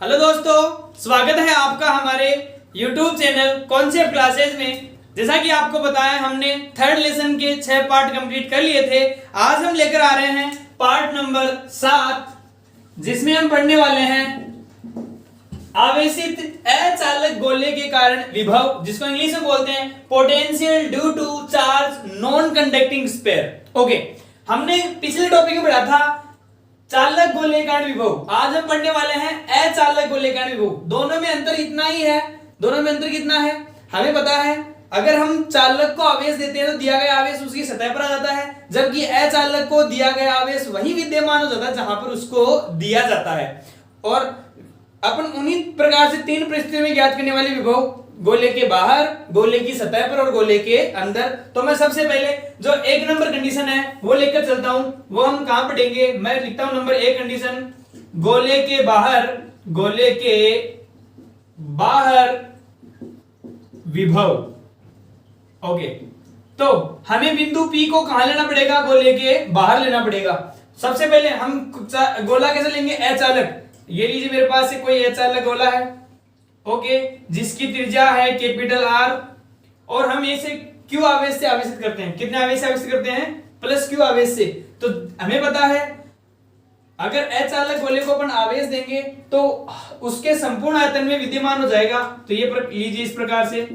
Hello दोस्तों, स्वागत है आपका हमारे YouTube चैनल कॉन्सेप्ट क्लासेस में। जैसा कि आपको बताया, हमने थर्ड लेसन के 6 पार्ट कंप्लीट कर लिए थे। आज हम लेकर आ रहे हैं पार्ट नंबर 7, जिसमें हम पढ़ने वाले हैं आवेशित अचालक गोले के कारण विभव, जिसको इंग्लिश में बोलते हैं potential due to charge non conducting sphere. Okay, हमने पिछले टॉपिक में पढ़ा था चालक गोले कारण विभव। आज हम पढ़ने वाले हैं अचालक गोले कारण विभव। दोनों में अंतर इतना ही है। दोनों में अंतर कितना है हमें पता है। अगर हम चालक को आवेश देते हैं तो दिया गया आवेश उसकी सतह पर आ जाता है, जबकि अचालक को दिया गया आवेश वही विद्यमान हो जाता है जहां पर उसको दिया जाता है। और अपन उन्हीं प्रकार से 3 परिस्थितियों में ज्ञात करने वाले विभव, गोले के बाहर, गोले की सतह पर और गोले के अंदर। तो मैं सबसे पहले जो 1 नंबर कंडीशन है वो लेकर चलता हूं। वो हम कहां पढ़ेंगे? मैं लिखता हूं नंबर 1 कंडीशन, गोले के बाहर, गोले के बाहर विभव। ओके, तो हमें बिंदु P को कहां लेना पड़ेगा? गोले के बाहर लेना पड़ेगा। सबसे पहले हम गोला कैसे लेंगे? अचालक। ये लीजिए, मेरे पास से कोई अचालक गोला है, ओके, जिसकी त्रिज्या है कैपिटल R, और हम इसे Q आवेश से आवेशित करते हैं। कितने आवेश से आवेशित करते हैं? प्लस Q आवेश से। तो हमें पता है अगर अचालक गोले को अपन आवेश देंगे तो उसके संपूर्ण आयतन में विद्यमान हो जाएगा। तो ये लीजिए इस प्रकार से,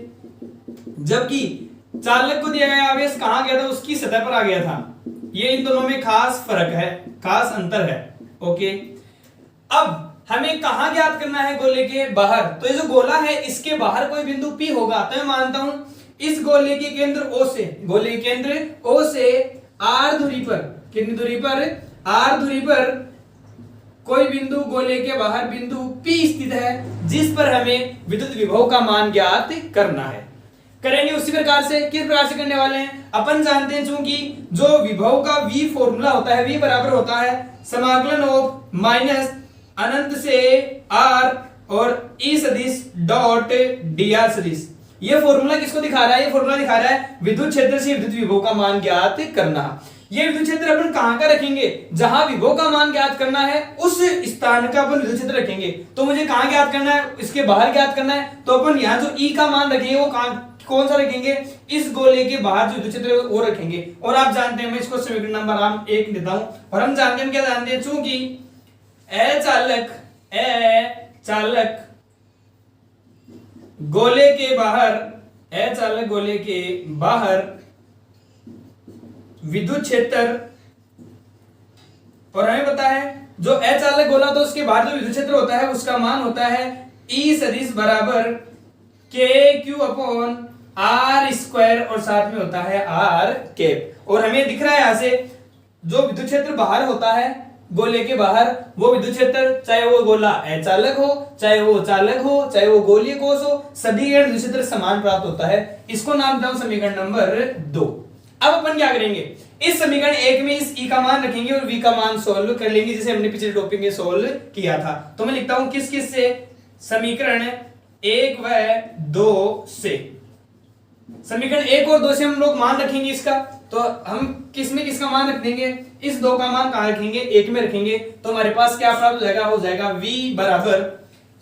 जबकि चालक को दिया गया आवेश कहां गया था? उसकी सतह पर आ गया था। ये इन दोनों में खास फर्क है, खास अंतर है। ओके, अब हमें कहां ज्ञात करना है? गोले के बाहर। तो ये जो गोला है इसके बाहर कोई बिंदु P होगा। तो मैं मानता हूं इस गोले के केंद्र O से, गोले के केंद्र O से R दूरी पर, कितनी दूरी पर? R दूरी पर कोई बिंदु गोले के बाहर बिंदु P स्थित है, जिस पर हमें विद्युत विभव का मान ज्ञात करना है। करेंगे उसी प्रकार से। किस प्रकार से करने वाले हैं? अपन जानते हैं चूंकि जो विभव का V फॉर्मूला होता है, V बराबर होता है समाकलन ऑफ माइनस अनंत से R और E सदिश डॉट dr सदिश। ये फॉर्मूला किसको दिखा रहा है? ये फॉर्मूला दिखा रहा है विद्युत क्षेत्र से विद्युत विभव का मान ज्ञात करना। ये विद्युत क्षेत्र अपन कहां का रखेंगे? जहां विभव का मान ज्ञात करना है उस स्थान का अपन विद्युत क्षेत्र रखेंगे। तो मुझे कहां ज्ञात करना है? इसके बाहर ज्ञात करना है। तो अपन यहां जो E का मान रखेंगे वो कौन सा रखेंगे? इस गोले के बाहर जो विद्युत क्षेत्र है वो रखेंगे। और आप जानते हैं, मैं इसको समीकरण नंबर 1 देता हूं। और हम जानते हैं, क्या जानते हैं? चूंकि अचालक गोले के बाहर, अचालक गोले के बाहर विद्युत क्षेत्र, और हमें पता है जो अचालक गोला तो उसके बाहर जो विद्युत क्षेत्र होता है उसका मान होता है E सदिश बराबर KQ अपॉन R स्क्वायर, और साथ में होता है R कैप। और हमें दिख रहा है यहां से जो विद्युत क्षेत्र बाहर होता है गोले के बाहर, वो विद्युत क्षेत्र, चाहे वो गोला अचालक हो, चाहे वो चालक हो, चाहे वो गोलीय कोश हो, सभी के विद्युत क्षेत्र समान प्राप्त होता है। इसको नाम देता हूं समीकरण नंबर 2। अब अपन क्या करेंगे? इस समीकरण 1 में इस E का मान रखेंगे और V का मान सोल्व कर लेंगे, जैसे हमने पिछले टॉपिक में सोल्व किया था। तो मैं लिखता हूं किस किस से? समीकरण 1 व 2 से। समीकरण 1 और 2 से हम लोग मान रखेंगे इसका। तो हम किस में किसका मान रख देंगे? इस 2 का मान कहां रखेंगे? 1 में रखेंगे। तो हमारे पास क्या प्राप्त हो जाएगा? हो जाएगा V बराबर,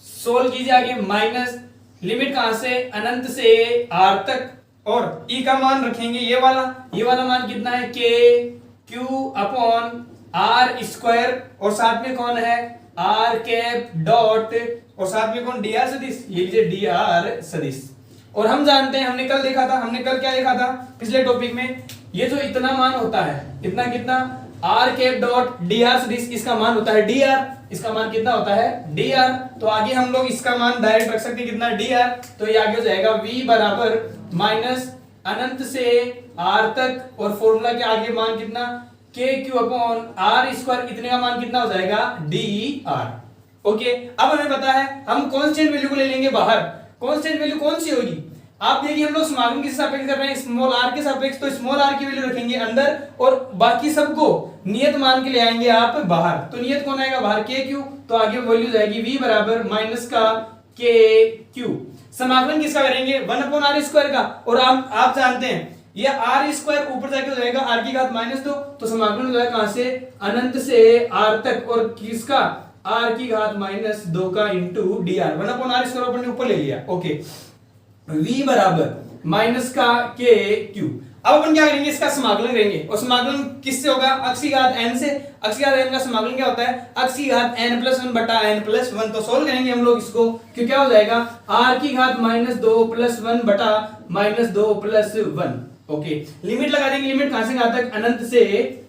सोल्व कीजिए आगे, माइनस लिमिट कहां से? अनंत से R तक, और E का मान रखेंगे ये वाला मान कितना है? KQ अपॉन R स्क्वायर, और साथ में कौन है? R कैप डॉट, और साथ में कौन? dr सदिश। ये लीजिए dr सदिश। और हम जानते हैं, हमने कल देखा था, हमने कल क्या देखा था पिछले टॉपिक में? ये जो इतना मान होता है, इतना कितना? R कैप डॉट dr सदिश, इसका मान होता है dr। इसका मान कितना होता है? dr। तो आगे हम लोग इसका मान डायरेक्ट रख सकते हैं, कितना? dr। तो ये आगे हो जाएगा V बराबर माइनस अनंत से R तक, और फॉर्मूला के आगे मान कितना? KQ upon R square. इतने का मान कितना हो जाएगा? dr। ओके, अब हमें पता है हम कांस्टेंट वैल्यू को ले लेंगे बाहर। कांस्टेंट वैल्यू कौन सी होगी? आप देखिए, हम लोग समाकलन किस सापेक्ष कर रहे हैं? स्मॉल r के सापेक्ष। तो स्मॉल r की वैल्यू रखेंगे अंदर, और बाकी सबको नियत मान के ले आएंगे आप बाहर। तो नियत कौन आएगा बाहर? KQ। तो आगे वैल्यू जाएगी V बराबर माइनस का KQ। समाकलन किसका करेंगे? 1/r स्क्वायर का। और आप जानते हैं ये R स्क्वायर ऊपर जाके हो जाएगा R की घात -2। तो समाकलन हो जाएगा कहां से? अनंत से R तक, और किसका? आर की घात माइनस 2 का इंटू डी आर, 1/r² अपन ने ऊपर ले लिया। ओके, v बराबर माइनस का के क्यू। अब अपन क्या करेंगे, इसका समाकलन करेंगे, और समाकलन किससे होगा, अक्स की घात n से। अक्स की घात n का समाकलन क्या होता है, अक्स की घात n+1 बटा n+1। तो सोल्व करेंगे हम लोग इसको, क्यों क्या हो जाएगा, r की घात -2+1 बटा -2+1। ओके, लिमिट लगा देंगे, लिमिट कहां से कहां तक, अनंत से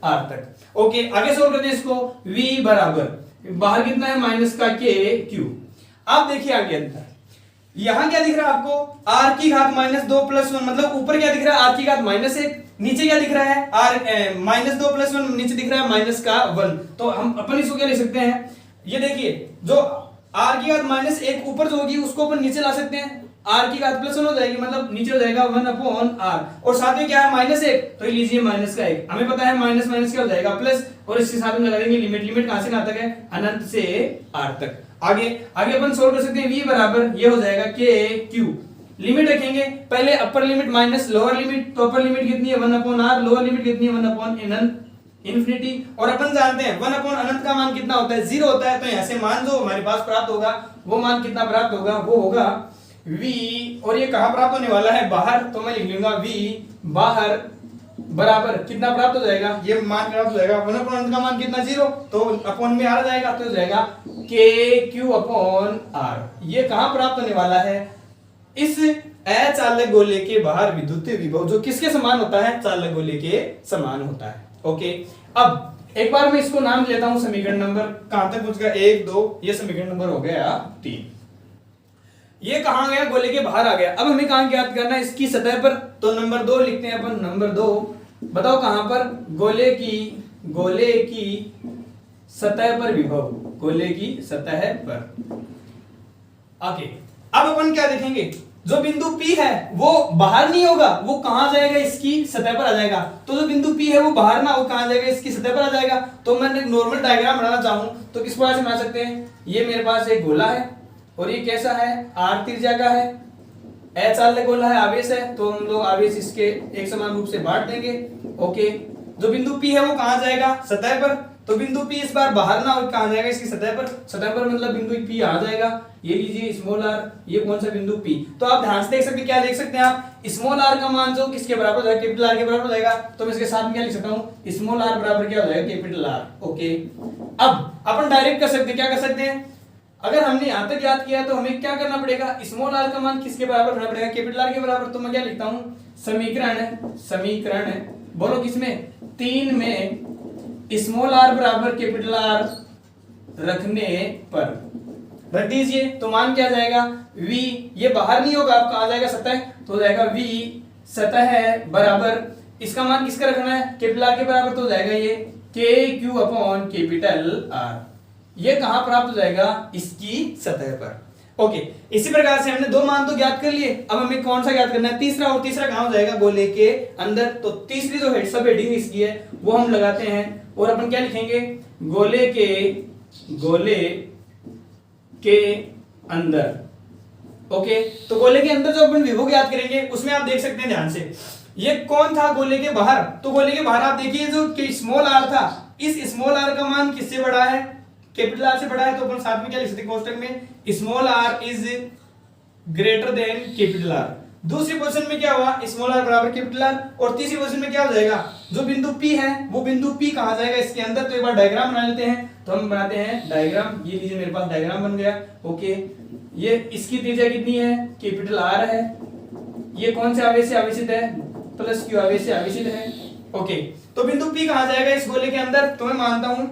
r तक। ओके, आगे सोल्व करते हैं इसको, v बराबर बाहर कितना है माइनस का के क्यू। आप देखिए आगे अंतर, यहां क्या दिख रहा है आपको, r की घात -2+1, मतलब ऊपर क्या दिख रहा है, r की घात -1, नीचे क्या दिख रहा है, r -2+1, नीचे दिख रहा है माइनस का 1। तो हम अपन इसको क्या लिख सकते हैं, ये देखिए जो r की घात -1 ऊपर जो होगी उसको अपन नीचे ला सकते हैं, r की घात +1 हो जाएगी, मतलब नीचे हो जाएगा 1/r, और साथ में क्या है -1, तो ये लीजिए माइनस का 1। हमें पता है माइनस माइनस क्या हो जाएगा प्लस, और इसके साथ में लगा देंगे लिमिट, लिमिट कहां से कहां तक है, अनंत से r तक। आगे आगे अपन सोल्व कर सकते हैं, v बराबर ये हो जाएगा के क्यू। लिमिट रखेंगे, पहले अपर लिमिट माइनस लोअर लिमिट, तो अपर लिमिट कितनी है 1/r, लोअर लिमिट कितनी है 1/∞, और अपन जानते हैं 1/अनंत का मान कितना होता है, 0 होता है। तो यहां से मान जो हमारे पास प्राप्त होगा, वो मान कितना प्राप्त होगा, वो होगा v, और ये कहां प्राप्त होने वाला है, बाहर। तो मैं लिख लूंगा v बाहर बराबर कितना प्राप्त हो जाएगा, ये मान प्राप्त हो जाएगा 1/अनंत का मान कितना, 0, तो अपॉन में आ जाएगा, तो हो जाएगा के क्यू अपॉन आर। ये कहां प्राप्त होने वाला है, इस अचालक गोले के बाहर विद्युत विभव, जो किसके समान होता है, चालक गोले के समान होता है। ओके, अब एक बार मैं इसको नाम लेता हूं, समीकरण नंबर कहां तक पहुंच गया, 1 2, ये समीकरण नंबर हो गया 3। ये कहां गया, गोले के बाहर आ गया। अब हमें कहां ज्ञात करना है, इसकी सतह पर, तो नंबर 2 लिखते हैं अपन, नंबर 2 बताओ कहां पर, गोले की सतह पर विभव, गोले की सतह पर। ओके, अब अपन क्या देखेंगे, जो बिंदु P है वो बाहर नहीं होगा, वो कहां जाएगा, इसकी सतह पर आ जाएगा। तो जो बिंदु P है वो बाहर ना, वो कहां जाएगा, इसकी सतह पर आ जाएगा। तो मैं एक नॉर्मल डायग्राम बनाना चाहूं तो किस प्रकार से बना सकते हैं, ये मेरे पास एक गोला है, और ये कैसा है, r त्रिज्या का है, अचालक गोला है, आवेश है, तो हम लोग आवेश इसके एक समान रूप से बांट देंगे। ओके, जो बिंदु P है वो कहां जाएगा, सतह पर। तो बिंदु P इस बार बाहर ना, और कहां जाएगा, इसकी सतह पर। सतह पर मतलब बिंदु P आ जाएगा, ये लीजिए स्मॉल r, ये कौन सा बिंदु P। तो आप ध्यान से देख सकते हैं, क्या देख सकते हैं आप, स्मॉल r का मान जो किसके बराबर हो जाएगा, कैपिटल R के बराबर हो जाएगा। तो मैं इसके साथ में क्या लिख सकता हूं, स्मॉल r बराबर क्या हो जाएगा, कैपिटल R। ओके, अब अपन डायरेक्ट कर सकते हैं, क्या कर सकते हैं, अगर हमने यहां तक याद किया तो हमें क्या करना पड़ेगा, स्मॉल r का मान किसके बराबर होना पड़ेगा, कैपिटल R के बराबर। तो मैं क्या लिखता हूं, समीकरण बोलो किसमें, 3 में स्मॉल r बराबर कैपिटल R रखने पर रख दीजिए, तो मान क्या जाएगा, v, ये बाहर नहीं होगा, आपका आ जाएगा सतह, तो हो जाएगा v सतह है बराबर, इसका मान किसका रखना है, कैपिटल R के बराबर, तो हो जाएगा ये के क्यू अपॉन कैपिटल R। ये कहां प्राप्त हो जाएगा, इसकी सतह पर। ओके, इसी प्रकार से हमने 2 मान तो ज्ञात कर लिए, अब हमें कौन सा ज्ञात करना है, तीसरा, और तीसरा कहां हो जाएगा, गोले के अंदर। तो तीसरी जो है सब हेडिंग इसकी है वो हम लगाते हैं, और अपन क्या लिखेंगे, गोले के अंदर। ओके, तो गोले के अंदर जो अपन विभव ज्ञात करेंगे उसमें आप देख सकते हैं ध्यान से, ये कौन था गोले के बाहर। तो गोले के बाहर आप देखिए जो स्मॉल r था, इस स्मॉल r का मान किससे बड़ा है, कैपिटल R से बड़ा है। तो अपन साथ में क्या लिख सकते हैं, कोष्टक में small r is greater than capital R। दूसरी पोजीशन में क्या हुआ, स्मॉल r बराबर कैपिटल R, और तीसरी पोजीशन में क्या हो जाएगा, जो बिंदु P है वो बिंदु P कहां जाएगा, इसके अंदर। तो एक बार डायग्राम बना लेते हैं, तो हम बनाते हैं डायग्राम, ये लीजिए मेरे पास डायग्राम बन गया। ओके, ये इसकी त्रिज्या कितनी है, कैपिटल R है, ये कौन से आवेश से आवेशित है, प्लस q आवेश से आवेशित है। ओके, तो बिंदु P कहां जाएगा, इस गोले के अंदर। तो मैं मानता हूं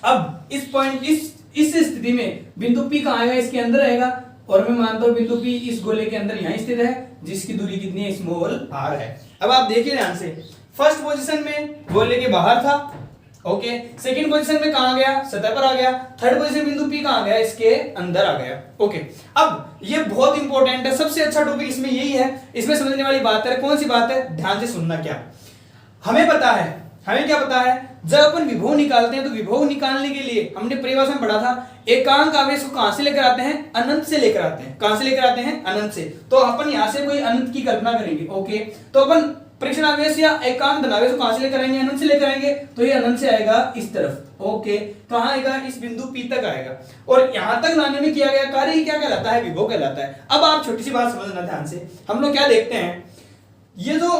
अब इस पॉइंट, इस स्थिति में बिंदु P कहां आएगा, इसके अंदर रहेगा, और मैं मानता हूं बिंदु P इस गोले के अंदर यहां स्थित है, जिसकी दूरी कितनी है, स्मॉल r है। अब आप देखिए ध्यान से, फर्स्ट पोजीशन में गोले के बाहर था, ओके, सेकंड पोजीशन में कहां गया, सतह पर आ गया, थर्ड पोजीशन बिंदु P कहां गया, इसके अंदर आ गया। ओके, अब ये बहुत इंपॉर्टेंट है, सबसे अच्छा टॉपिक इसमें यही है, इसमें समझने वाली बात है। कौन सी बात है, ध्यान से सुनना। क्या हमें पता है, हमें क्या पता है, जब अपन विभव निकालते हैं तो विभव निकालने के लिए हमने परिभाषा में पढ़ा था, एकांक आवेश को कहां से लेकर आते हैं, अनंत से लेकर आते हैं। कहां से लेकर आते हैं, अनंत से। तो अपन यहां से कोई अनंत की कल्पना करेंगे। ओके, तो अपन परीक्षण आवेश या एकांक धनावेश को कहां से लेकर आएंगे, अनंत से लेकर आएंगे, तो ये अनंत से आएगा इस तरफ। ओके, कहां आएगा, इस बिंदु P तक आएगा। और यहां तक लाने में किया गया कार्य ही क्या कहलाता है, विभव कहलाता है। अब आप छोटी सी बात समझना ध्यान से, हम लोग क्या देखते हैं, ये जो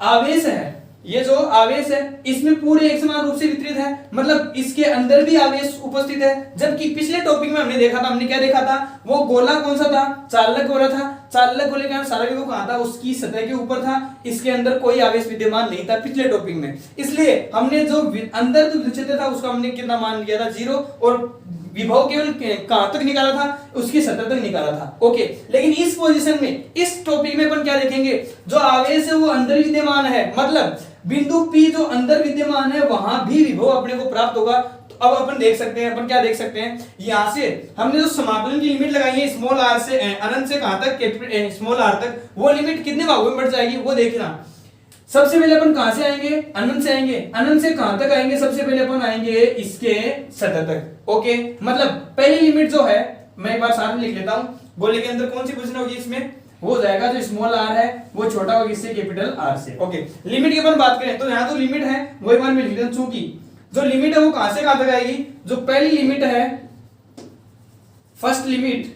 आवेश है, ये जो आवेश है इसमें पूरे एक समान रूप से वितरित है, मतलब इसके अंदर भी आवेश उपस्थित है। जबकि पिछले टॉपिक में हमने देखा था, हमने क्या देखा था, वो गोला कौन सा था, चालक गोला था। चालक गोले का सारा विभव कहां था, उसकी सतह के ऊपर था, इसके अंदर कोई आवेश विद्यमान नहीं था पिछले टॉपिक में। इसलिए हमने जो अंदर जो विद्युत क्षेत्र था उसका हमने कितना मान लिया था, 0, और विभव केवल कहां तक निकाला था, उसकी सतह तक निकाला था। ओके, लेकिन इस पोजीशन में, इस टॉपिक में अपन क्या देखेंगे, जो आवेश है वो अंदर विद्यमान है, मतलब बिंदु P जो अंदर विद्यमान है वहां भी विभव अपने को प्राप्त होगा। तो अब अपन देख सकते हैं, अपन क्या देख सकते हैं, यहां से हमने जो समाकलन की लिमिट लगाई है स्मॉल r से अनंत से कहां तक, स्मॉल r तक, वो लिमिट कितने भागों में बढ़ जाएगी वो देखना। सबसे पहले अपन कहां से आएंगे, अनंत से आएंगे। अनंत से कहां तक आएंगे, सबसे पहले अपन आएंगे इसके सतह तक। ओके, मतलब पहली लिमिट जो है, मैं एक बार साथ में लिख लेता हूं, गोले के अंदर कौन सी पोजीशन होगी, इसमें वो हो जाएगा जो स्मॉल r है वो छोटा होगा इससे, कैपिटल R से। ओके, लिमिट की अपन बात करें तो यहाँ जो लिमिट है वो एक बार मैं लिख देता हूं, चूंकि जो लिमिट है वो कहां से कहां तक आएगी, जो पहली लिमिट है, फर्स्ट लिमिट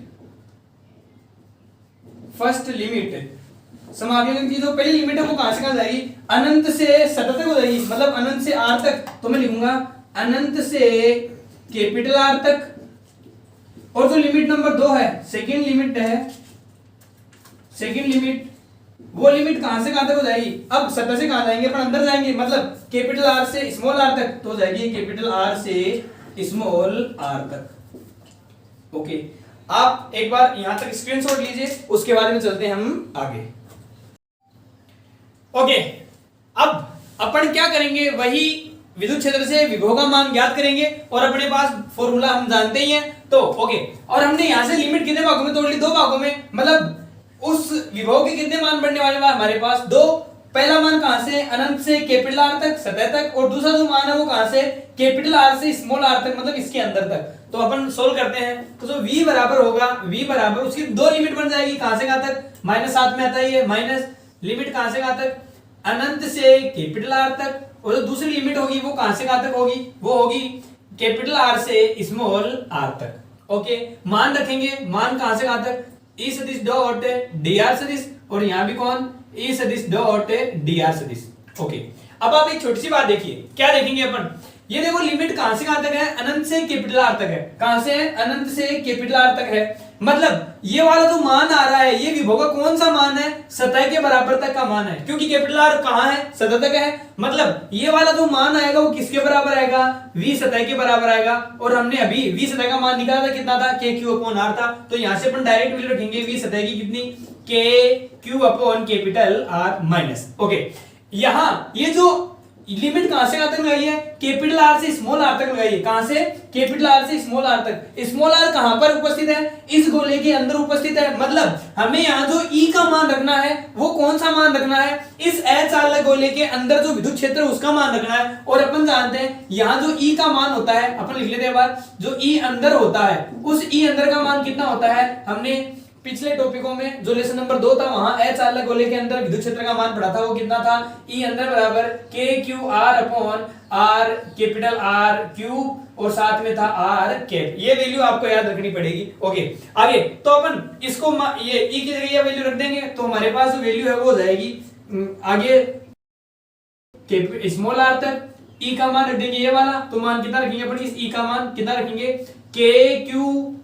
समाकलन की जो पहली लिमिट है वो कहां से कहां जाएगी, अनंत से सतह तक हो जाएगी, मतलब अनंत से r तक। तो मैं लिखूंगा अनंत से कैपिटल R तक। और जो लिमिट नंबर 2 है, सेकेंड लिमिट, वो लिमिट कहां से कहां तक हो जाएगी, अब सतह से कहां जाएंगे, अपन अंदर जाएंगे, मतलब कैपिटल R से स्मॉल r तक, तो हो जाएगी कैपिटल R से स्मॉल r तक। ओके, आप एक बार यहां तक स्क्रीनशॉट लीजिए, उसके बाद में चलते हैं हम आगे। ओके, अब अपन क्या करेंगे, वही विद्युत क्षेत्र से विभव का मान ज्ञात करेंगे, और अपने पास फॉर्मूला हम जानते ही हैं। तो ओके, और हमने यहां से लिमिट कितने भागों में तोड़ ली, 2 भागों में, मतलब उस विभव के कितने मान बढ़ने वाले हमारे पास 2। पहला मान कहां से, अनंत से कैपिटल R तक, सतह तक, और दूसरा जो मान है वो कहां से, कैपिटल R से स्मॉल r तक, मतलब इसके अंदर तक। तो अपन सोल्व करते हैं, तो जो v बराबर होगा, v बराबर उसकी 2 लिमिट बन जाएगी, कहां से कहां तक, -7 में आता है ये, माइनस लिमिट कहां से कहां तक, अनंत से कैपिटल R तक, और जो दूसरी लिमिट होगी वो कहां से कहां तक होगी, वो होगी कैपिटल R से स्मॉल r तक। ओके, मान रखेंगे, मान कहां से कहां तक, E सदिश डॉट dr सदिश, और यहां भी कौन, E सदिश डॉट dr सदिश। ओके, अब आप एक छोटी सी बात देखिए, क्या देखेंगे अपन, ये देखो लिमिट कहां से कहां तक है, अनंत से कैपिटल R तक है, कहां से है, अनंत से कैपिटल R तक है, मतलब ये वाला जो मान आ रहा है ये विभव का कौन सा मान है, सतह के बराबर तक का मान है, क्योंकि कैपिटल R कहां है, सतह तक है, मतलब ये वाला जो मान आएगा वो किसके बराबर आएगा, v सतह के बराबर आएगा। और हमने अभी v सतह का मान निकाला था, कितना था, kq/r था। तो यहां से अपन डायरेक्ट वैल्यू रखेंगे v सतह की कितनी, kq/कैपिटल R माइनस। ओके, यहां ये जो लिमिट कहां से कहां तक लगाई है, कैपिटल R से स्मॉल r तक लगाई है, कहां से, कैपिटल R से स्मॉल r तक। स्मॉल r कहां पर उपस्थित है, इस गोले के अंदर उपस्थित है, मतलब हमें यहां जो E का मान रखना है वो कौन सा मान रखना है, इस अचालक गोले के अंदर जो विद्युत क्षेत्र है उसका मान रखना है। और अपन जानते हैं यहां जो E का मान होता है, अपन लिख लेते हैं बार, जो E अंदर होता है उस E अंदर का मान कितना होता है, हमने पिछले टॉपिकों में जो लेसन नंबर 2 था वहां अचालक गोले के अंदर विद्युत क्षेत्र का मान पढ़ा था, वो कितना था, E अंदर बराबर kqr/r कैपिटल R क्यूब, और साथ में था R कैप। ये वैल्यू आपको याद रखनी पड़ेगी। ओके, आगे तो अपन इसको ये E की जगह ये वैल्यू रख देंगे, तो हमारे पास जो वैल्यू है वो हो जाएगी आगे स्मॉल r तक E का मान रख देंगे ये वाला, तो मान कितना रखेंगे अपन, इस E का मान कितना रखेंगे, kqr/r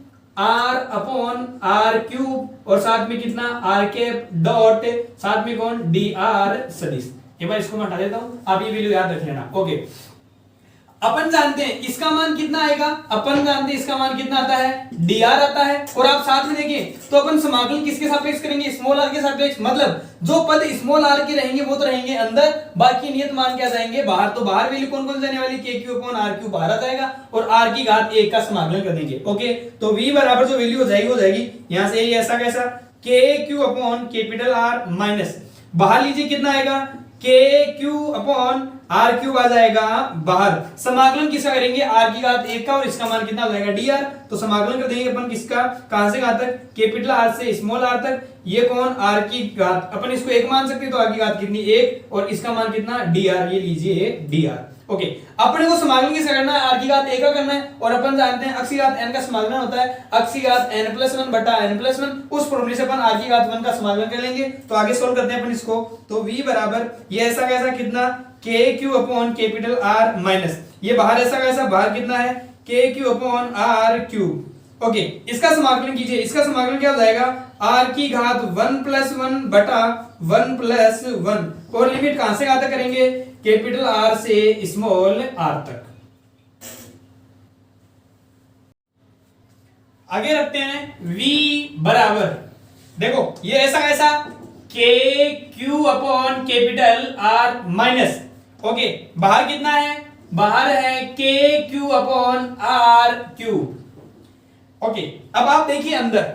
क्यूब, और साथ में कितना r कैप डॉट, साथ में कौन, dr सदिश। एक बार इसको मैं हटा देता हूं, आप ये वैल्यू याद रख लेना। ओके, अपन जानते हैं इसका मान कितना आएगा, अपन जानते हैं इसका मान कितना आता है, dr आता है। और आप साथ में देखें तो अपन समाकलन किसके सापेक्ष करेंगे, स्मॉल r के सापेक्ष, मतलब जो पद स्मॉल r के रहेंगे वो तो रहेंगे अंदर, बाकी नियत मान क्या जाएंगे बाहर। तो बाहर वैल्यू कौन कौन जाने वाली, kq/r³ बाहर आ जाएगा, और r की घात 1 का समाकलन कर देंगे। ओके, तो v बराबर जो वैल्यू हो जाएगी वो जाएगी यहां से ऐसा कैसा, kq/कैपिटल R माइनस, बाहर लीजिए कितना आएगा, kq/r आर क्यूब आ जाएगा बाहर। समाकलन किसका करेंगे, आर की घात 1 का, और इसका मान कितना हो जाएगा डी आर। तो समाकलन कर देंगे अपन किसका, कहां से कहां तक, कैपिटल आर से स्मॉल आर तक। ये कौन, आर की घात, अपन इसको 1 मान सकते हैं, तो आर की घात कितनी 1, और इसका मान कितना डी आर, ये लीजिए डी आर। ओके, अपने को समाकलन किसका करना है, आर की घात 1 का करना है, और अपन जानते हैं अक्ष की घात n का समाकलन होता है अक्ष की घात n+1 बटा n+1। उस फॉर्मूले से अपन आर की घात 1 का समाकलन कर लेंगे। तो आगे सोल्व करते हैं अपन इसको। तो v बराबर ये ऐसा कैसा कितना K Q upon capital R minus ये बाहर ऐसा कैसा बाहर कितना है K Q upon R cube. Okay, इसका समाकलन कीजिए। इसका समाकलन क्या हो जाएगा, आर की घात 1+1 बटा 1+1, और लिमिट कहां से कहां तक करेंगे, कैपिटल आर से स्मॉल आर तक। आगे रखते हैं v बराबर, देखो ये ऐसा कैसा K Q upon capital R minus. Okay, बाहर कितना है, बाहर है K Q upon R cube. Okay, अब आप देखिए अंदर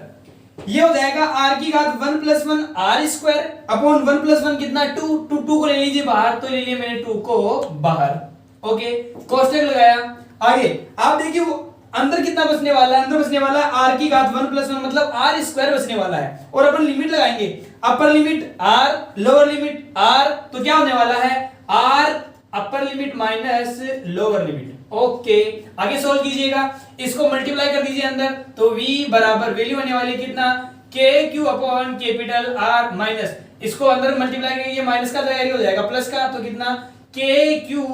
ये हो जाएगा आर की घात 1+1 आर स्क्वायर अपॉन 1+1 कितना 2, 2 को ले लीजिए बाहर, तो ले लिया मैंने 2 को बाहर। ओके, कोष्टक लगाया। आगे आप देखिए वो अंदर कितना बचने वाला है, अंदर बचने वाला है आर की घात 1+1 मतलब आर स्क्वायर बचने वाला है, और अपन लिमिट लगाएंगे, upper limit R lower limit R, तो क्या होने वाला है R upper limit minus lower limit. Okay, आगे सोल्व कीजिएगा, इसको मल्टीप्लाई कर दीजिए अंदर, तो v बराबर वैल्यू होने वाली कितना K Q upon capital R minus, इसको अंदर मल्टीप्लाई करेंगे माइनस का जगह हो जाएगा प्लस का, तो कितना K Q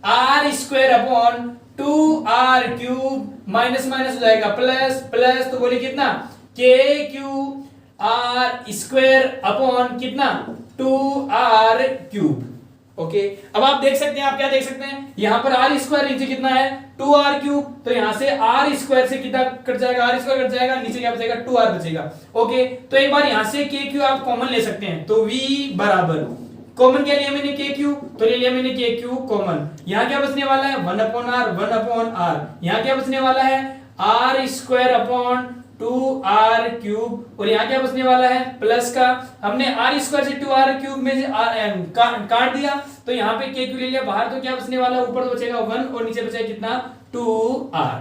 R square upon 2r cube minus minus हो जाएगा प्लस प्लस, तो बोलिए कितना K Q R square upon कितना 2r क्यूब। ओके, अब आप देख सकते हैं, आप क्या देख सकते हैं, यहां पर आर स्क्वायर नीचे कितना है 2r क्यूब, तो यहां से आर स्क्वायर से कितना कट जाएगा, आर स्क्वायर कट जाएगा, नीचे क्या बचेगा 2r बचेगा। ओके, तो एक बार यहां से के क्यू आप कॉमन ले सकते हैं, तो v बराबर कॉमन क्या लिया मैंने के क्यू, तो ले लिया मैंने के क्यू कॉमन। यहां क्या बचने वाला है 1/r, यहां क्या बचने वाला है are square upon 2r cube, और यहाँ क्या बचने वाला है प्लस का, हमने आर स्क्वायर से 2r क्यूब में से काट दिया, तो यहाँ पे के क्यू ले लिया बाहर, तो क्या बचने वाला ऊपर तो बचेगा 1 और नीचे बचेगा कितना 2r।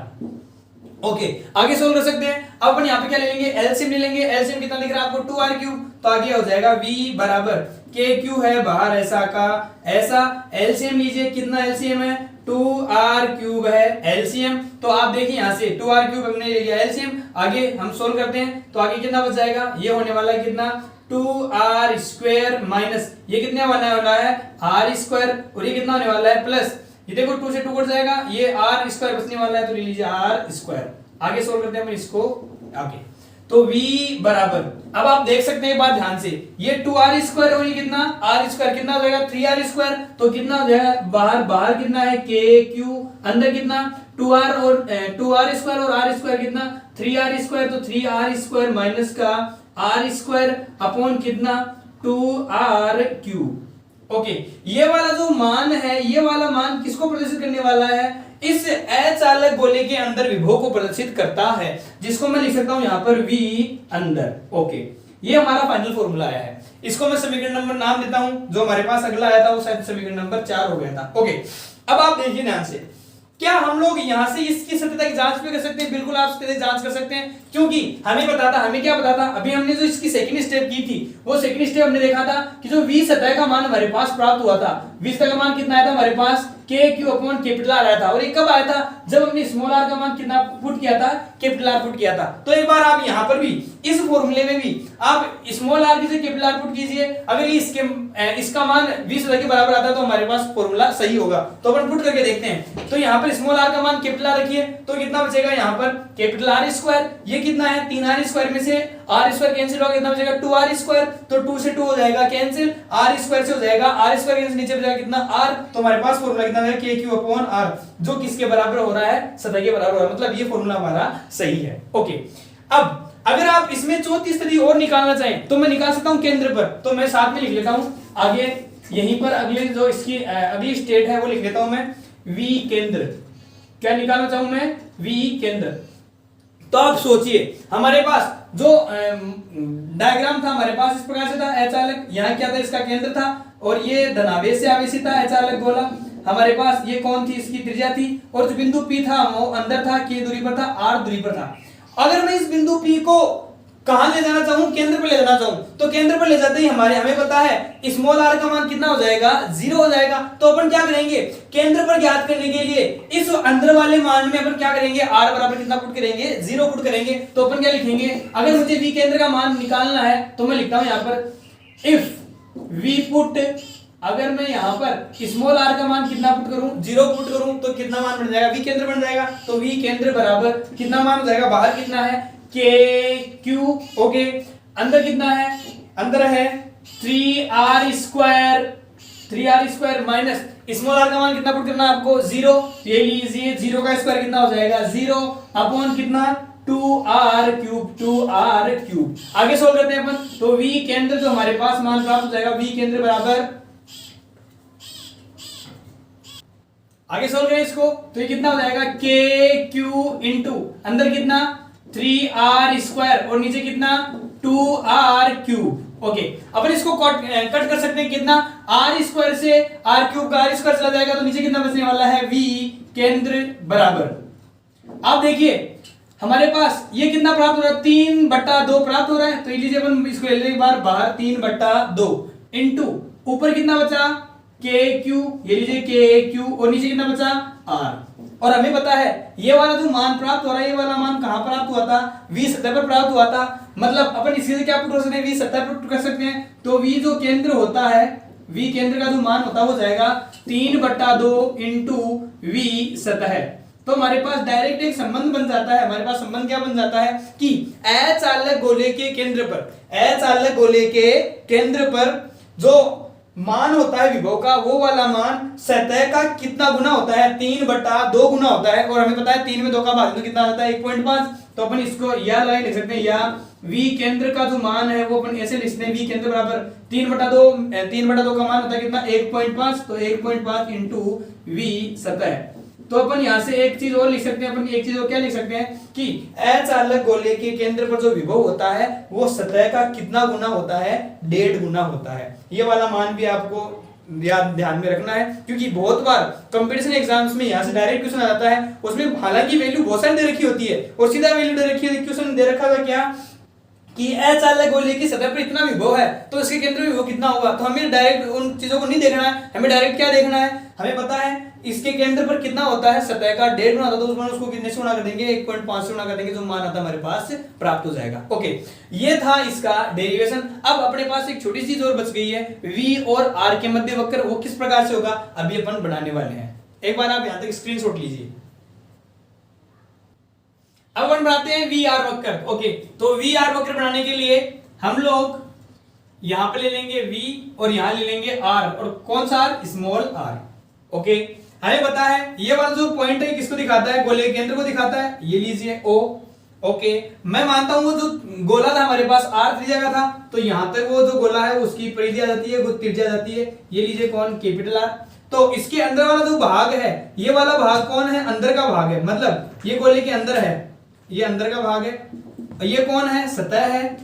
ओके, आगे सोल्व कर सकते हैं। अब अपन यहाँ पे क्या ले लेंगे एलसीएम ले लेंगे, एलसीएम कितना दिख रहा है आपको 2r क्यूब, तो आगे हो जाएगा v बराबर के क्यू है बाहर ऐसा का ऐसा, एलसीएम लीजिए, कितना एलसीएम है 2r क्यूब है एलसीएम, तो आप देखिए यहां से 2r क्यूब हमने ले लिया एलसीएम। आगे हम सोल्व करते हैं, तो आगे कितना बच जाएगा, ये होने वाला है कितना 2r स्क्वायर माइनस ये कितना होने वाला है r स्क्वायर, और ये कितना होने वाला है प्लस, ये देखो 2 से 2 कट जाएगा, ये r स्क्वायर बचने वाला है, तो ले लीजिए r स्क्वायर। आगे सोल्व करते हैं हम इसको आगे, तो v बराबर, अब आप देख सकते हैं एक बात ध्यान से, ये 2r स्क्वायर और ये कितना r स्क्वायर कितना हो जाएगा 3r स्क्वायर, तो कितना हो जाएगा बाहर बाहर कितना है के क्यू, अंदर कितना 2r और 2r स्क्वायर और r स्क्वायर कितना 3r स्क्वायर, तो 3r स्क्वायर माइनस का r स्क्वायर अपॉन कितना 2r क्यूब। ओके, ये वाला जो मान है, ये वाला मान किसको प्रदर्शित करने वाला है, इस अचालक गोले के अंदर विभव को प्रदर्शित करता है, जिसको मैं लिख सकता हूं यहां पर v अंदर। ओके, ये हमारा फाइनल फॉर्मूला आया है, इसको मैं समीकरण नंबर नाम देता हूं, जो हमारे पास अगला आया था वो शायद समीकरण नंबर 4 हो गया था। ओके, अब आप देखिए ध्यान से, क्या हम लोग यहां से इसकी सत्यता की जांच भी कर सकते हैं, बिल्कुल आप सत्यता की जांच कर सकते हैं, क्योंकि हमें पता था, हमें क्या पता था, अभी हमने जो इसकी सेकंड स्टेप की थी, वो सेकंड स्टेप हमने देखा था कि जो v सतह का मान हमारे पास प्राप्त हुआ था, v सतह का मान कितना आया था हमारे पास के क्यू अपॉन कैपिटल आर आया था, और ये कब आया था जब हमने स्मॉल आर का मान कितना पुट किया था कैपिटल आर पुट किया था। तो एक बार आप यहां पर भी इस फॉर्मूले में भी आप स्मॉल आर की जगह कैपिटल आर पुट कीजिए, अगर इसका मान 20 के बराबर आता है तो हमारे पास फॉर्मूला सही होगा, तो अपन पुट करके देखते हैं। तो यहां पर स्मॉल आर का मान कैपिटल आर रखिए, तो कितना बचेगा यहां पर कैपिटल आर स्क्वायर, ये कितना है 3r स्क्वायर में से r स्क्वायर कैंसिल होगा, कितना बचेगा 2r स्क्वायर, तो 2 से 2 हो जाएगा कैंसिल, r स्क्वायर से हो जाएगा r स्क्वायर कैंसिल, नीचे बचेगा कितना r, तो हमारे पास फॉर्मूला कितना है k q अपॉन r, जो किसके बराबर हो रहा है सतह के बराबर हो रहा है, मतलब ये फॉर्मूला हमारा सही है। ओके, अब अगर आप इसमें चौथी स्थिति और निकालना चाहें तो मैं निकाल सकता हूं केंद्र पर, तो मैं साथ में लिख लेता हूं आगे, यहीं पर अगले जो इसकी अगली स्टेट है वो लिख लेता हूं मैं v केंद्र, क्या निकालना चाहूं मैं v केंद्र। तो आप सोचिए हमारे पास जो डायग्राम था हमारे पास इस प्रकार से था, अचालक यहाँ क्या था इसका केंद्र था, और ये धनावेश से आवेशित था अचालक गोला। हमारे पास ये कौन थी, इसकी त्रिज्या थी, और जो बिंदु P था वो अंदर था, K दूरी पर था, R दूरी पर था। अगर मैं इस बिंदु P को कहां ले जाना चाहूं, केंद्र पर ले जाना चाहूं, तो केंद्र पर ले जाते ही हमें पता है स्मॉल r का मान कितना हो जाएगा, 0 हो जाएगा। तो अपन क्या करेंगे, केंद्र पर ज्ञात करने के लिए इस अंदर वाले मान में अपन क्या करेंगे, r बराबर कितना पुट करेंगे, 0 पुट करेंगे। तो अपन क्या लिखेंगे, अगर मुझे v केंद्र का मान निकालना है तो मैं लिखता हूं यहां पर इफ v पुट, अगर मैं यहां पर स्मॉल r का मान कितना पुट करूं, 0 पुट करूं, तो कितना मान बन जाएगा, v केंद्र बन जाएगा। तो v केंद्र बराबर कितना मान हो जाएगा, बाहर कितना है, k q, ओके, अंदर कितना है, अंदर है 3r square minus small r का मान कितना पुट करना है आपको, 0। तो ये लीजिए 0 का स्क्वायर कितना हो जाएगा, 0 अपॉन कितना, 2r क्यूब। आगे सोल्व करते हैं अपन। तो v केंद्र जो हमारे पास मान प्राप्त हो जाएगा, v केंद्र बराबर, आगे सोल्व करें इसको, तो ये कितना हो जाएगा, k q इंटू अंदर कितना 3r स्क्वायर और नीचे कितना 2r क्यूब। ओके, अपन इसको कट कर सकते हैं, कितना r स्क्वायर से r क्यूब का r स्क्वायर चला जाएगा, तो नीचे कितना बचने वाला है, v केंद्र बराबर। अब देखिए हमारे पास ये कितना प्राप्त हो रहा है, 3/2 प्राप्त हो रहा है। तो ये लीजिए अपन इसको ले लें एक बार बाहर, 3/2 इंटू ऊपर कितना बचा, के क्यू, ये लीजिए के क्यू, और नीचे कितना बचा, r। और हमें पता है ये वाला जो मान प्राप्त हो रहा है, ये वाला मान कहां प्राप्त हुआ था, v सतह पर प्राप्त हुआ था। मतलब अपन इसके लिए क्या पुट कर सकते हैं, v सतह पर पुट कर सकते हैं। तो v जो केंद्र होता है, v केंद्र का जो मान होता है वो जाएगा 3/2 इंटू v सतह। तो हमारे पास डायरेक्ट एक संबंध बन जाता है, हमारे पास संबंध क्या बन जाता है कि अचालक गोले के केंद्र पर, अचालक गोले के केंद्र पर जो मान होता है विभव का, वो वाला मान सतह का कितना गुना होता है, 3/2 गुना होता है। और हमें पता है 3 में 2 का भाग तो कितना आता है, 1.5। तो अपन इसको या लाइन लिख सकते हैं, या v केंद्र का जो मान है वो अपन ऐसे लिख सकते हैं, v केंद्र बराबर 3/2 का मान होता है कितना, 1.5। तो 1.5 इंटू v सतह। तो अपन यहां से एक चीज और लिख सकते हैं, अपन एक चीज और क्या लिख सकते हैं कि अचालक गोले के केंद्र पर जो विभव होता है वो सतह का कितना गुना होता है, 1.5 गुना होता है। ये वाला मान भी आपको ध्यान में रखना है, क्योंकि बहुत बार कंपटीशन एग्जाम्स में यहां से डायरेक्ट क्वेश्चन आ जाता है। उसमें हालांकि वैल्यू बहुत सारी दे रखी होती है और सीधा वैल्यू दे रखी है, क्वेश्चन दे रखा था क्या कि अचालक गोले की सतह पर इतना विभव है तो इसके केंद्र में विभव कितना होगा। तो हमें डायरेक्ट उन चीजों को नहीं देखना है, हमें डायरेक्ट क्या देखना है, हमें पता है इसके केंद्र पर कितना होता है, सतह का 1.5 गुना होता है। तो उसको कितने से गुणा कर देंगे, 1.5 से गुणा कर देंगे, जो मान आता हमारे पास प्राप्त हो जाएगा। ओके, ये था इसका डेरिवेशन। अब अपने पास एक छोटी सी चीज और बच गई है, v और r के मध्य वक्र, वो किस प्रकार से होगा अभी अपन बनाने वाले हैं। एक बार आप यहां तक स्क्रीनशॉट लीजिए। अब अपन बनाते हैं वी आर वक्र। ओके, तो वी आर वक्र बनाने के लिए हम लोग यहां पे ले लेंगे v और यहां ले लेंगे r, और कौन सा r, स्मॉल r। ओके, हमें पता है ये वाला जो पॉइंट है किसको दिखाता है, गोले के केंद्र को दिखाता है, ये लीजिए o। ओके, मैं मानता हूं वो जो गोला था हमारे पास r त्रिज्या का था, तो यहां तक वो जो गोला है उसकी परिधि आ जाती है, वो त्रिज्या आ जाती है, ये लीजिए कौन, कैपिटल R। तो इसके अंदर वाला जो भाग है, ये वाला भाग कौन है, अंदर का भाग है, मतलब ये गोले के अंदर है, ये अंदर का भाग है, और ये कौन है, सतह है,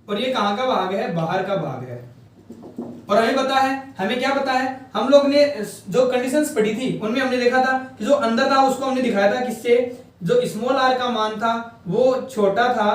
और ये कहां का भाग है, बाहर का भाग है। और हमें पता है, हमें क्या पता है, हम लोग ने जो कंडीशंस पढ़ी थी उनमें हमने देखा था कि जो अंदर था उसको हमने दिखाया था किससे, जो स्मॉल r का मान था वो छोटा था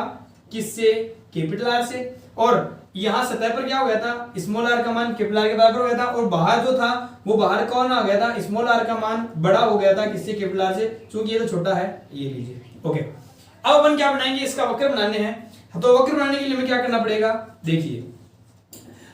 किससे, कैपिटल R से। और यहां सतह पर क्या हो गया था, स्मॉल r का मान कैपिटल R के बराबर हो गया था, और बाहर जो था वो बाहर कौन आ गया था, स्मॉल r का मान बड़ा हो गया था किससे, कैपिटल R से, क्योंकि ये तो छोटा है, ये लीजिए। ओके, अब अपन क्या बनाएंगे, इसका वक्र बनाने हैं। तो वक्र बनाने के लिए हमें क्या करना पड़ेगा, देखिए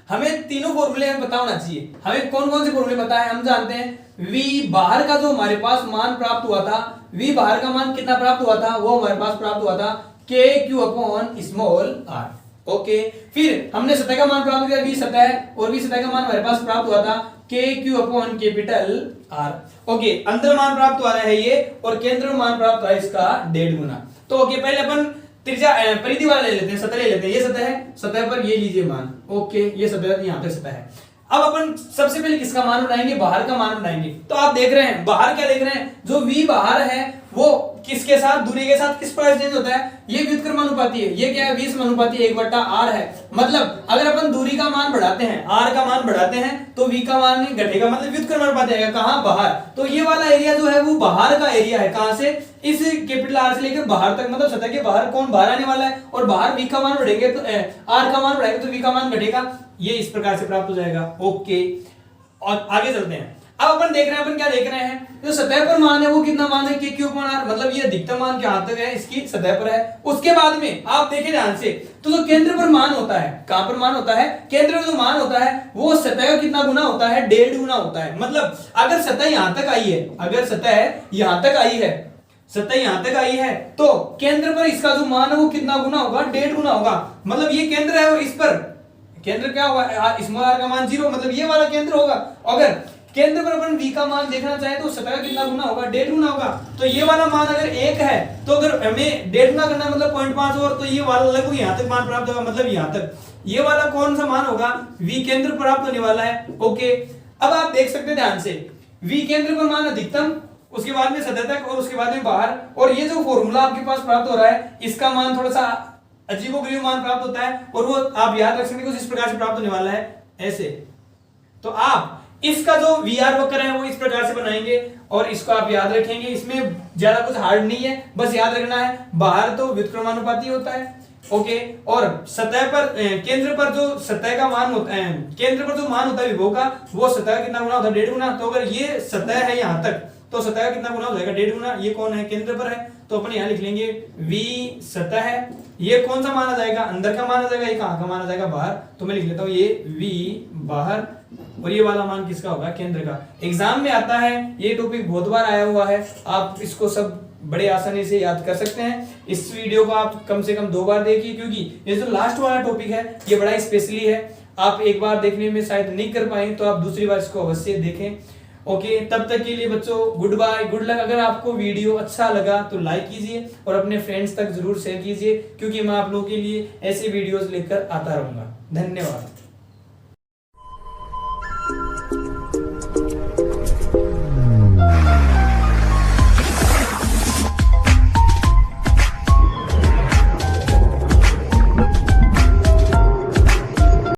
हमें तीनों फॉर्मूले हमें पता होना चाहिए। हमें कौन कौन से फॉर्मूले पता है, हम जानते हैं v बाहर का जो हमारे पास मान प्राप्त हुआ था, v बाहर का मान कितना प्राप्त हुआ था, वो हमारे पास प्राप्त हुआ था k q upon small r। Okay, फिर हमने सतह का मान प्राप्त किया, v सतह है, और v सतह का मान हमारे पास प्राप्त हुआ था k q upon capital R। Okay, अंदर मान प्राप्त हुआ है ये, और केंद्र में मान प्राप्त हुआ है इसका 1.5 गुना। तो ओके, पहले अपन त्रिज्या परिधि वाला ले लेते हैं, सतह ले लेते हैं, ये सतह है, सतह पर ये लीजिए मान। ओके, ये सतह, यहाँ पे सतह है। अब अपन सबसे पहले किसका मान बनाएंगे, बाहर का मान बनाएंगे। तो आप देख रहे हैं बाहर क्या देख रहे हैं, जो v बाहर है वो किसके साथ, दूरी के साथ किस प्रकार चेंज होता है, ये व्युत्क्रमानुपाती है। ये क्या है, 20 समानुपाती 1/r है। मतलब अगर अपन दूरी का मान बढ़ाते हैं, r का मान बढ़ाते हैं तो v का मान घटेगा, मतलब व्युत्क्रमानुपाती आएगा कहां, बाहर। तो ये वाला एरिया जो है वो बाहर का एरिया है, कहां से, इस कैपिटल R से लेकर बाहर तक, मतलब सतह के बाहर कौन बाहर आने वाला है, और बाहर v का मान बढ़ेंगे तो r का मान बढ़ाएंगे तो v का मान घटेगा। ये इस प्रकार से प्राप्त हो जाएगा। ओके, और आगे चलते हैं। अब अपन देख रहे हैं, अपन क्या देख रहे हैं, जो सतह पर मान है वो कितना मान है, k3/r, मतलब ये अधिकतम मान कहां तक है, इसकी सतह पर है। उसके बाद में आप देखें ध्यान से, तो जो केंद्र पर मान होता है, कहां पर मान होता है, केंद्र पर जो मान होता है वो सतह का कितना गुना होता है, 1.5 गुना होता है। मतलब अगर सतह यहां तक आई है, अगर सतह यहां तक आई है, सतह यहां तक आई है, तो केंद्र पर इसका जो मान है वो कितना गुना होगा, 1.5 गुना होगा। मतलब ये केंद्र है और इस पर केंद्र क्या होगा, स्मॉल r का मान 0, मतलब ये वाला केंद्र होगा। अगर केंद्र पर अपन v का मान देखना चाहे तो सतह का कितना गुना होगा, 1.5 गुना होगा। तो ये वाला मान अगर 1 है तो अगर हमें 1.5 गुना करना मतलब 0.5 और, तो ये वाला लगभग यहाँ तक मान प्राप्त होगा, मतलब यहाँ तक। ये वाला कौन सा मान होगा, v केंद्र प्राप्त होने वाला है। ओके, अब आप देख सकते हैं ध्यान से, v केंद्र पर मान अधिकतम, उसके बाद में सतह तक, और उसके बाद में बाहर। और ये जो फॉर्मूला आपके पास प्राप्त हो रहा है, इसका मान थोड़ा सा अजीबोगरीब मान प्राप्त होता है, और वो आप याद रख सकते हैं, कुछ इस प्रकार से प्राप्त होने वाला है, ऐसे। तो आप इसका जो VR वक्र है वो इस प्रकार से बनाएंगे, और इसको आप याद रखेंगे। इसमें ज्यादा कुछ हार्ड नहीं है, बस याद रखना है, बाहर तो व्युत्क्रमानुपाती होता है। ओके, और सतह पर केंद्र पर जो सतह का मान होता है, केंद्र पर जो मान होता है विभव का, वो सतह का कितना गुना होता है, 1.5 गुना। तो अगर ये सतह है यहां तक, तो सतह का कितना गुना हो जाएगा, 1.5 गुना। ये कौन है, केंद्र पर है, तो अपन यहां लिख लेंगे v सतह है। ये कौन सा मान आ जाएगा, अंदर का मान आ जाएगा, ये कहां का मान आ जाएगा, बाहर। तो मैं लिख लेता हूं ये v बाहर, और ये वाला मान किसका होगा, केंद्र का। एग्जाम में आता है, ये टॉपिक बहुत बार आया हुआ है, आप इसको सब बड़े आसानी से याद कर सकते हैं। इस वीडियो को आप कम से कम 2 बार देखिए, क्योंकि ये जो लास्ट वाला टॉपिक है ये बड़ा स्पेशली है। आप एक बार देखने में शायद नहीं कर पाए तो आप दूसरी बार इसको अवश्य देखें। ओके, तब तक के लिए बच्चों गुड बाय, गुड लक। अगर आपको वीडियो अच्छा लगा तो लाइक कीजिए और अपने फ्रेंड्स तक जरूर शेयर कीजिए, क्योंकि मैं आप लोगों के लिए ऐसे वीडियोस लेकर आता रहूंगा। धन्यवाद।